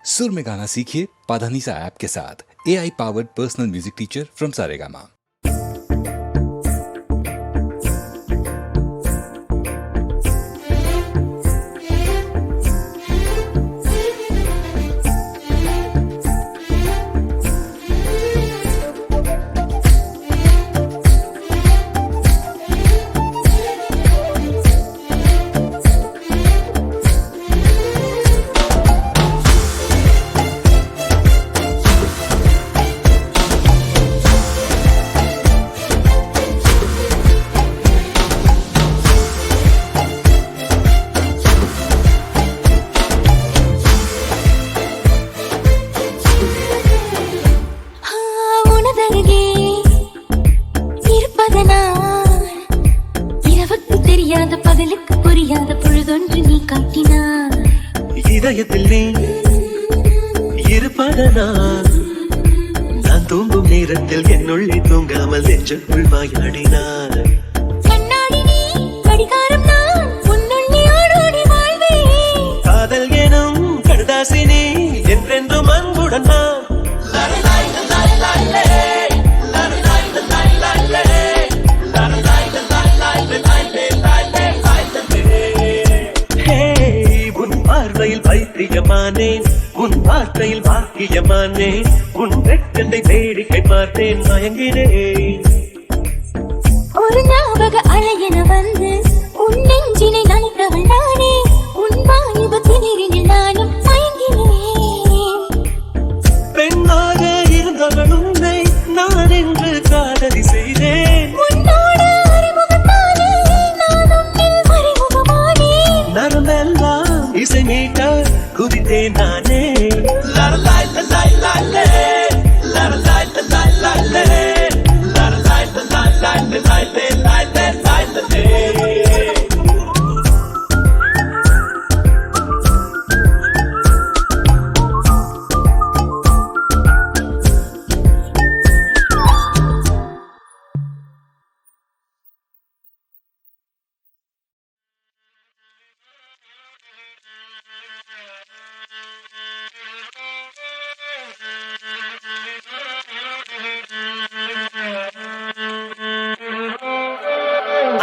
सुर में गाना सीखिए पाधानीसा ऐप के साथ। AI powered personal music teacher from Saregama. இதயத்தில் நீ இருப்பதனால் நான் தூங்கும் நேரத்தில் என்னுள்ளே தூங்காமல் நெஞ்சுக்குள் வாயாடினார். கண்ணாடி நீ கடிகாரம் நான் உன்னுள்ளே ஓடோடி வாழ்வேன். காதல் எனும் கடுதாசினி என்றென்றும் அன்புடன் நான். பைத்தியமானேன் உன் வார்த்தையில் பாக்கியமானேன் உன் வெட்டத்தை வேடிக்கை பார்த்தேன் மயங்கினேன். ஒரு ஞாபக அலையென வந்து உன் நெஞ்சினை நனைத்தவள் நானே. உன் வாலிப திணறினில் நானும் மயங்கினேன். பெண்ணாக இருந்தவள் உன்னை நான் என்று காதலி செய்தேன். உன்னோடு அறிமுகத்தானே நான் உன்னில் மறைமுகமானேன். நரம்பெல்லாம் இசை மீட்ட குதித்தேன் நானே.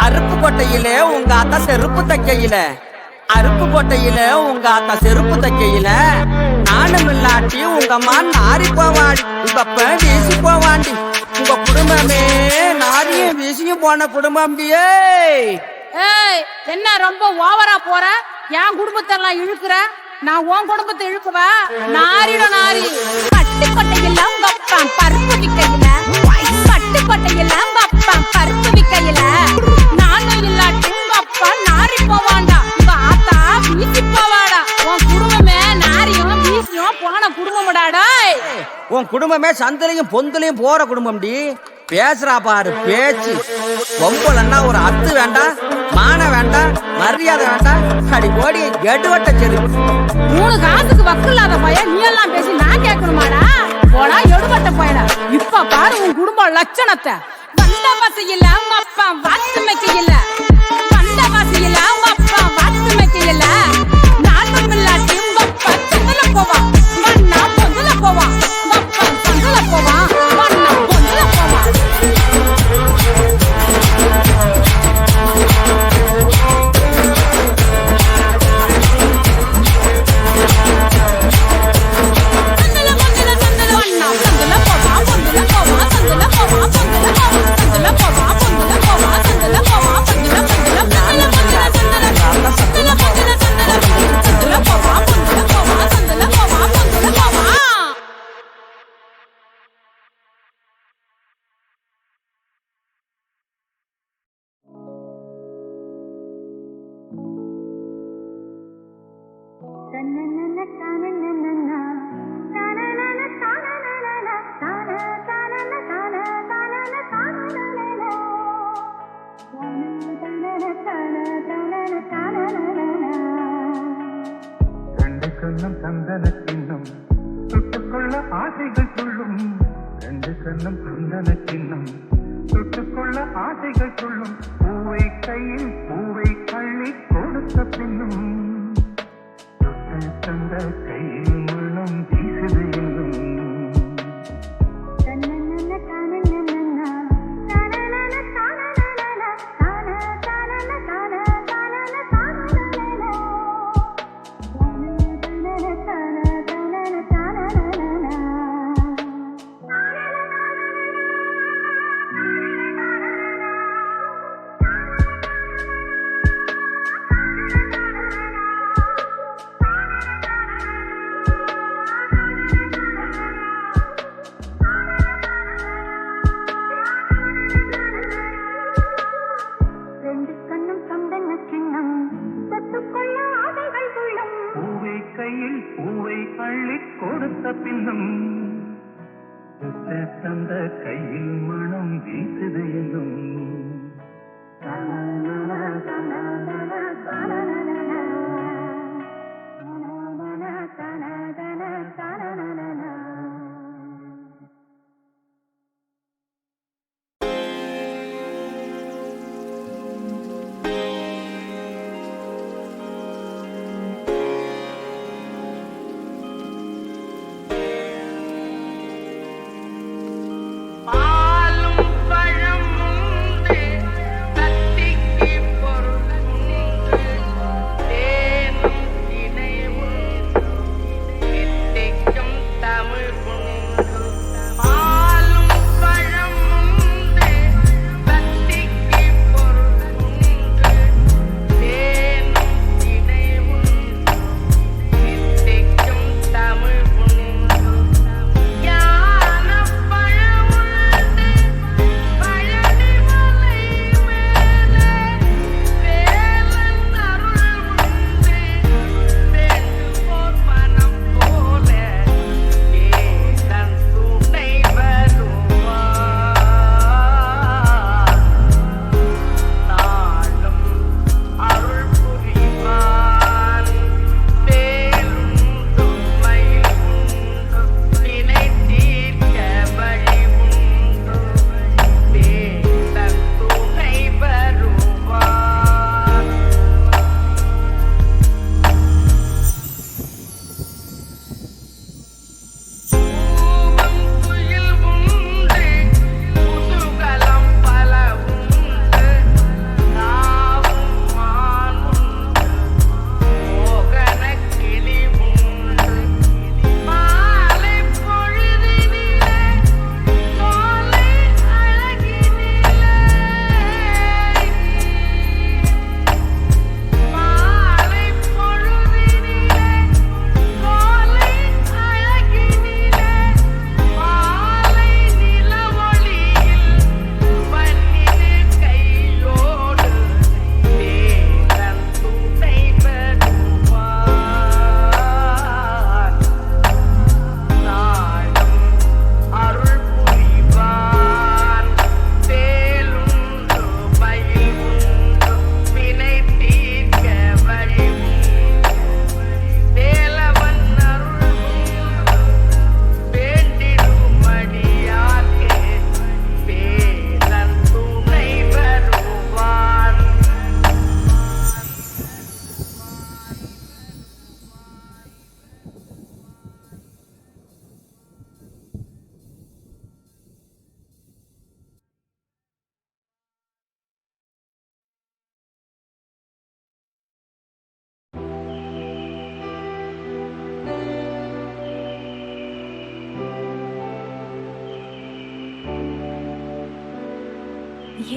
அருப்புக்கோட்டையில உங்க அத்தா செருப்பு தைக்கையில, அருப்புக்கோட்டையில உங்க அத்தா செருப்பு தைக்கையில நானும் இல்லாட்டி உங்க அம்மா நாரி போவாடி, உங்க அப்ப வீசி போவாண்டி. உங்க குடும்பமே நாரியும் வீசியும் போன குடும்பம். என்ன ரொம்ப ஓவரா போற? என் குடும்பத்தெல்லாம் இழுக்குற, நான் உன் குடும்பத்தை இழுக்குவா? நாரிட நாரி. பட்டுக்கோட்டையில உங்க அப்பா பருப்பு விக்கையில, பட்டுக்கோட்டையில உங்க அப்பா பருப்பு விக்கையில நானும் இல்லாட்டி உங்க அப்பா நாரி போவாண்டா, உங்க ஆத்தா வீசி போவாடா. உன் குடும்பமே நாரியும் வீசியும் போன குடும்பம்டாடா. உன் குடும்பமே சந்திலையும் பொந்துலையும் போற குடும்பம். பேசுறா பாரு பேச்சு. பொம்பளன்னா ஒரு அத்து வேண்டாம், மான வேண்டாம், மரியாதை வேண்டாம். அடி ஓடி எடுவட்ட சரி. 3 காசுக்கு வக்கில்லாத பையன் நீ எல்லாம் பேசி நான் கேட்கணுமாடா? போடா எடுபட்ட பையடா. இப்ப பாரு உன் குடும்ப லட்சணத்தை. வந்த வாசியில உங்க அப்பா வாத்து மைக்கையில, வந்த வாசியில உங்க அப்பா வாத்து மைக்கையில நானும் இல்லாட்டி உங்க அப்பா சந்தல போவான், மண்ணா பொந்தல போவான். உங்க அப்பா சந்தல போவான், மண்ணா பொந்தல போவான். சந்தனக்கிண்ணம் சுட்டுக்கொள்ள ஆசைகள் சொல்லும், 2 கண்ணம் சந்தனக்கிண்ணம் சுட்டுக்கொள்ள ஆசைகள் சொல்லும். பூவை கையில் பூவை அள்ளி கொடுத்த பின்னும் தொட்டு தந்த கையில் உள்ளம் அள்ளி கொடுத்த பின்னும் தந்த கையில் மனம் வீசுது என்னும்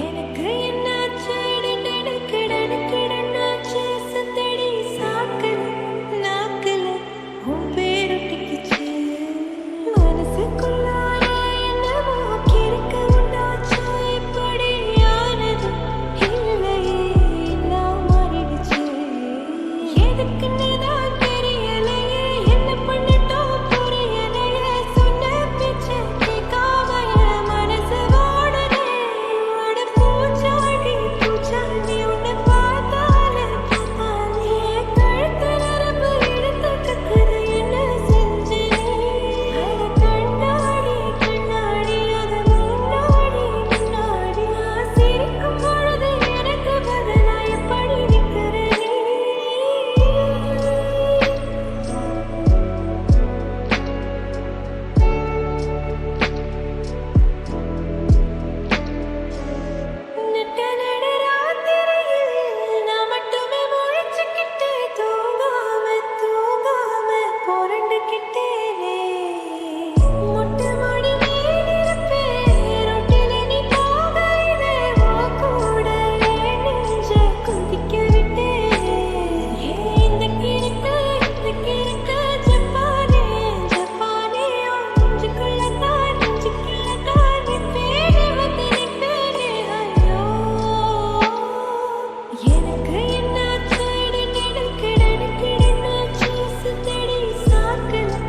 எனக்கு என்னாச்சு டனக்கு சத்தடி சாக்கல நாக்கல உன் பேரு டிக்கிச்சு மனசுக்குள்ளார என்னவோ கிறுக்க உண்டாச்சு இப்படி ஆனது இல்லையே எல்லாம் மாறிடுச்சு எதுக்குன்னு தான் தெரியலையே என்ன பண்ணட்டும் புரியலையே சொன்ன பேச்ச கேட்காம என் மனசு ஓடுதே அட பூச்சாண்டி பூச்சாண்டி உன்னை பார்த்தாலே பார்த்தாலே கழுத்து நரம்பு இழுத்து கக்குது என்ன செஞ்சு அட கண்ணாடி கண்ணாடி அது முன்னாடி முன்னாடி நான் சிரிக்கும் பொழுது எனக்கு பதிலா எப்படி நிற்கிற நீ நட்ட நடு ராத்திரியில் நான் மட்டுமே முழிச்சுக்கிட்டு தூங்காம புரண்டுக்கிட்டேனே முட்டை மாடி மேலிருப்பேன் ரொட்டில நீ போகையிலே உன் கூட என் நெஞ்ச குதிக்க விட்டேனே இந்த கிறுக்கு ஜப்பானே ஜப்பானே நெஞ்சுக்குள்ளதான் நிற்பேனே வந்து நிற்பேனே ஐயோ எனக்கு என்னாச்சு டனக்கு சத்தடி சாக்கல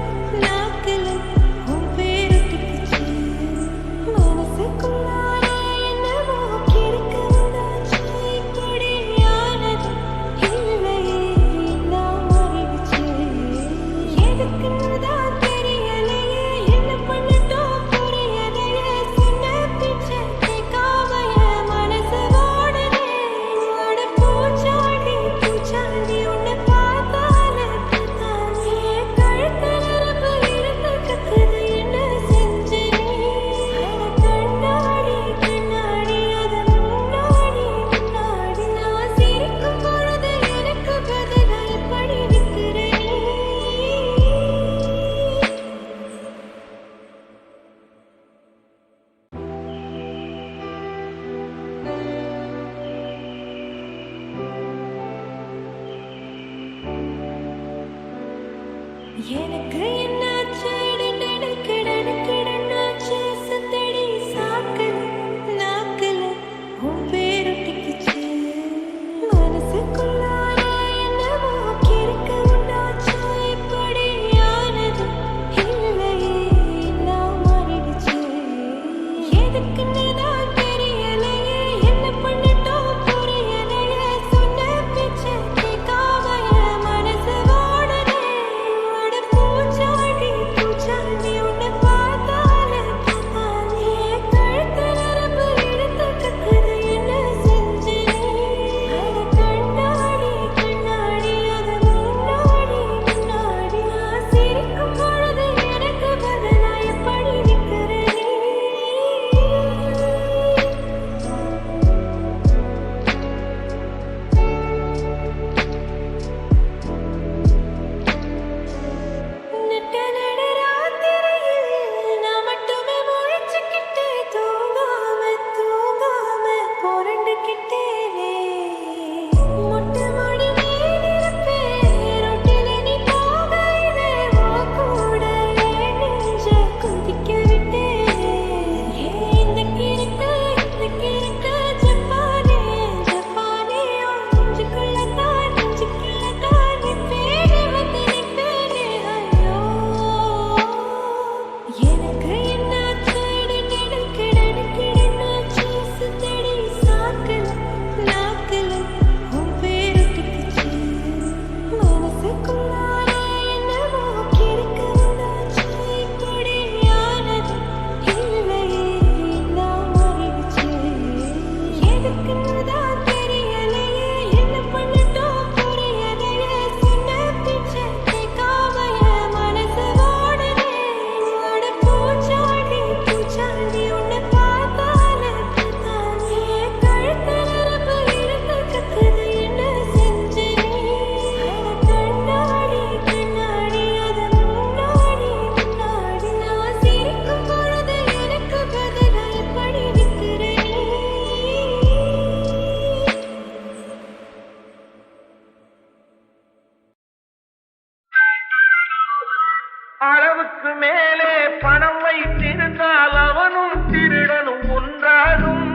அளவுக்கு மேலே பணம் வைத்திருந்தால் அவனும் திருடனும் ஒன்றாகும்.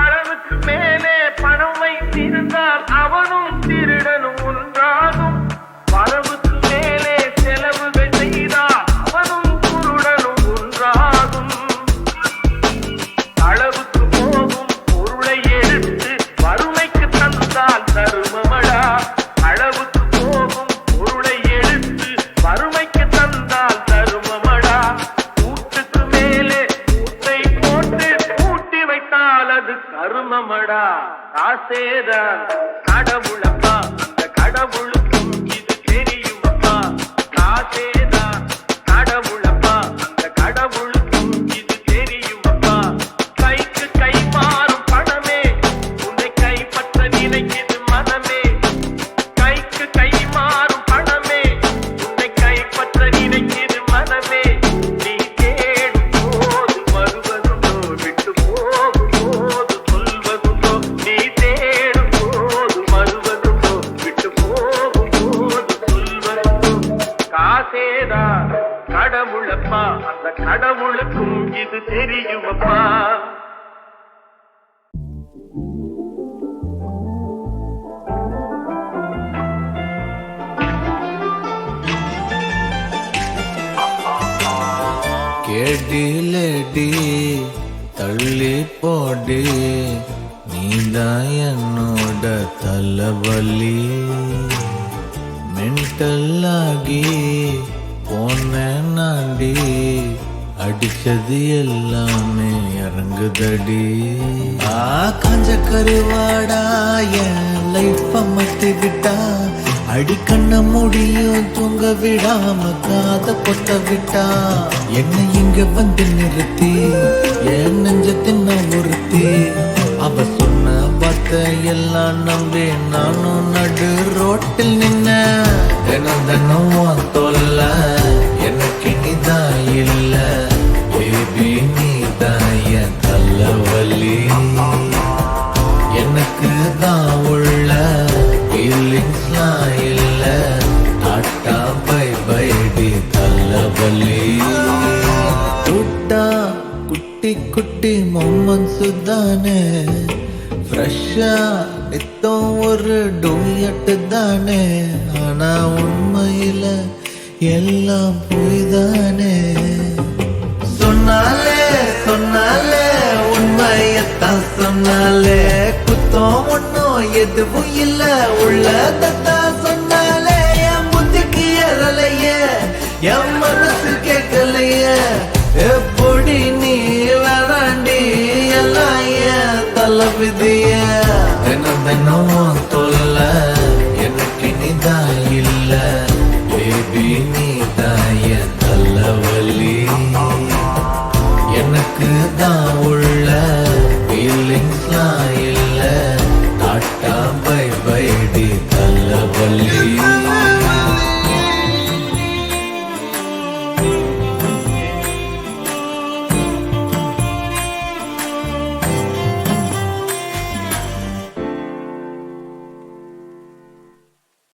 அளவுக்கு மேலே பணம் வைத்திருந்தால் அவனும் திருடனும் ஒன்றாகும். வரவுக்கு மேலே செலவுகள் செய்தால் அவனும் குருடனும் ஒன்றாகும். அளவுக்கு போகும் பொருளை எடுத்து வறுமைக்கு தந்தால் தருமமடா. அளவுக்கு போகும் பொருளை எடுத்து வறுமைக்கு தந்தால் தருமமடா. கூட்டுக்கு மேலே கூட்டை போட்டு கூட்டி வைத்தால் அது கருமமடா. காசேதான் கடவுளப்பா, இந்த கடவுளுக்கும் இது தெரியுமப்பா. காசேதான் கடவுளப்பா, இந்த கடவுளுக்கும் இது தெரியுமப்பா. கைக்கு கை மாறும் பணமே உன்னை கைப்பற்ற நினைக்குது மனமே. கைக்கு கை மாறும் பணமே உன்னை கைப்பற்ற நினைக்குது மனமே. நீ தேடும் போது வருவதுண்டோ, விட்டு போகும் போது சொல்வதுண்டோ. நீ தேடும் போது வருவதுண்டோ, விட்டு போகும் போது சொல்வதுண்டோ. காசேதான் கடவுளப்பா, அந்த கடவுளுக்கும் இது தெரியுமப்பா. கேடி லேடி தள்ளி போடி, நீதான் என்னோட தலைவலி. மென்டல்லாகி போன நாண்டி, அடிச்சது எல்லாமே இறங்குதடி. காஞ்ச கருவாடா என் லைஃப மத்தி விட்டா, அடி கண்ண முடியும் தூங்க விடாம காத பொத்த விட்டா. என்னை இங்க வந்து நிறுத்தி என் நெஞ்ச தின்ன ஒருத்தி. அவ சொன்ன பார்த்த எல்லாம் நம்பி நானும் நடு ரோட்டில் நின்ன. தினம் தினம் தொல்ல எனக்கு நீதான் இல்ல, பேபி நீதான் என் தலைவலி. எனக்கு தான் உள்ள ஃபீலிங்ஸ்லாம் இல்ல, டாட்டா பை வலி கூட்டா குட்டி குட்டி மொம்மன்ஸு தானே ஃப்ரெஷ்ஷா நித்தம் ஒரு டூயட்டு தானே ஆனா உண்மையில எல்லாம் பொய்தானே சொன்னாலே சொன்னாலே உண்மையத்தான் சொன்னாலே குத்தம் ஒன்னும் எதுவும் இல்ல உள்ளதான் சொன்னாலே என் புத்திக்கு ஏறலையே என் மனசு கேட்கலையே எப்படி நீ வேறாண்டி எல்லாம் ஏன் தலை விதி